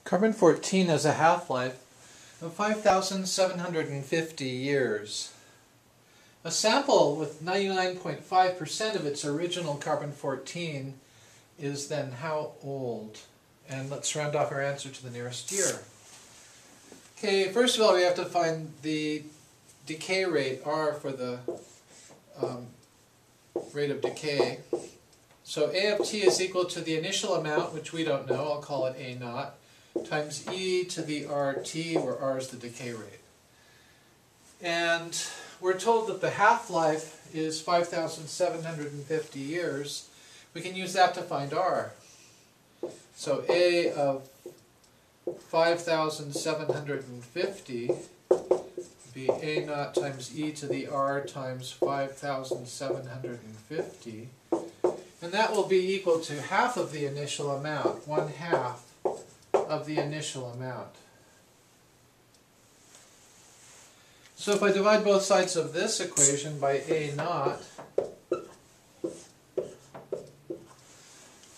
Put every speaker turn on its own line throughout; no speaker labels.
Carbon-14 has a half-life of 5,750 years. A sample with 99.5% of its original carbon-14 is then how old? And let's round off our answer to the nearest year. Okay, first of all we have to find the decay rate, R, for the rate of decay. So A of t is equal to the initial amount, which we don't know, I'll call it A naught, times e to the RT, where R is the decay rate. And we're told that the half-life is 5,750 years. We can use that to find R. So A of 5,750 would be A naught times e to the R times 5,750. And that will be equal to half of the initial amount, 1/2 of the initial amount. So if I divide both sides of this equation by A naught,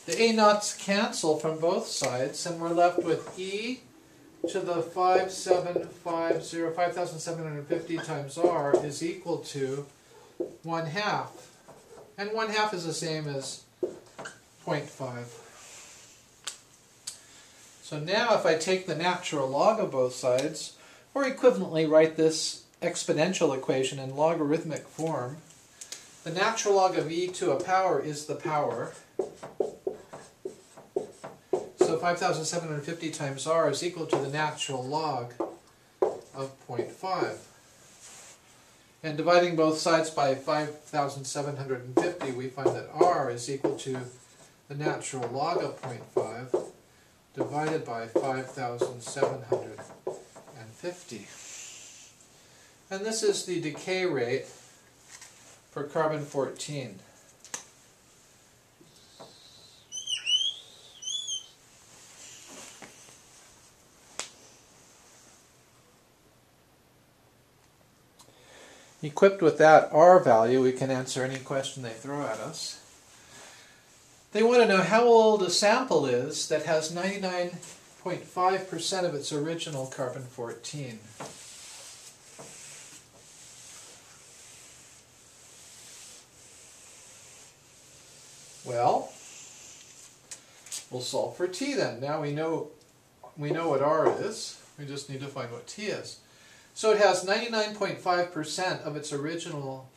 the A naughts cancel from both sides, and we're left with e to the 5,750 times R is equal to 1/2. And 1/2 is the same as 0.5. So now if I take the natural log of both sides, or equivalently write this exponential equation in logarithmic form, the natural log of e to a power is the power. So 5,750 times R is equal to the natural log of 0.5. And dividing both sides by 5,750, we find that R is equal to the natural log of 0.5 divided by 5,750. And this is the decay rate for carbon-14. Equipped with that R value, we can answer any question they throw at us. They want to know how old a sample is that has 99.5% of its original carbon-14. Well, we'll solve for t then. Now we know what R is. We just need to find what t is. So it has 99.5% of its original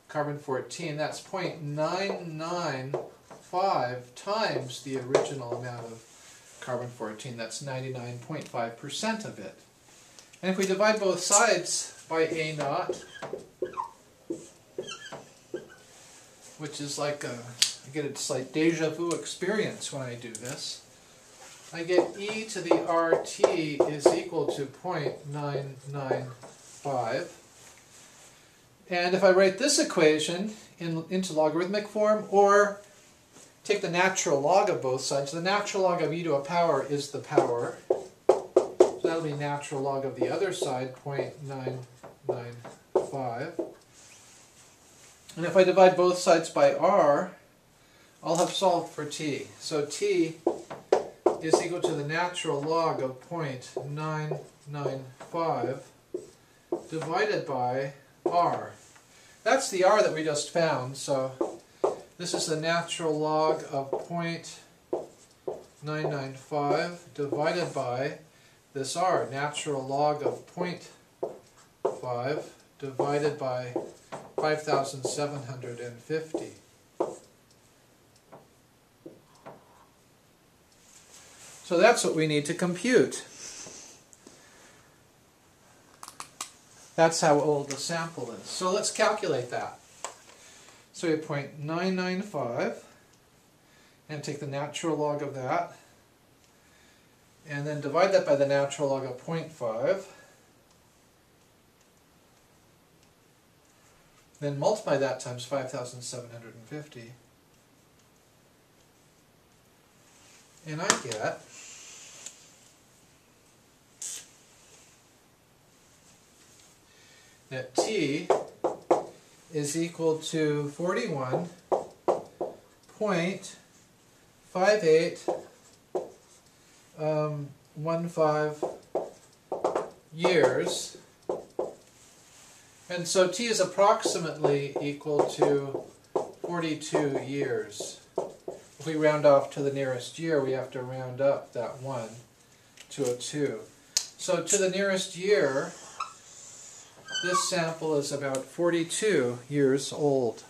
carbon-14. That's 0.995 times the original amount of carbon-14. That's 99.5% of it. And if we divide both sides by A naught, which is like I get a slight deja vu experience when I do this, I get e to the RT is equal to 0.995. And if I write this equation into logarithmic form, or take the natural log of both sides, the natural log of e to a power is the power. So that'll be natural log of the other side, 0.995. And if I divide both sides by R, I'll have solved for t. So t is equal to the natural log of 0.995 divided by R. That's the R that we just found, so this is the natural log of 0.995 divided by this R, natural log of 0.5 divided by 5,750. So that's what we need to compute. That's how old the sample is. So let's calculate that. So we have 0.995, and take the natural log of that, and then divide that by the natural log of 0.5. Then multiply that times 5,750. And I get that t is equal to 41.58 0.15 years. And so t is approximately equal to 42 years. If we round off to the nearest year, we have to round up that 1 to a 2. So to the nearest year, this sample is about 42 years old.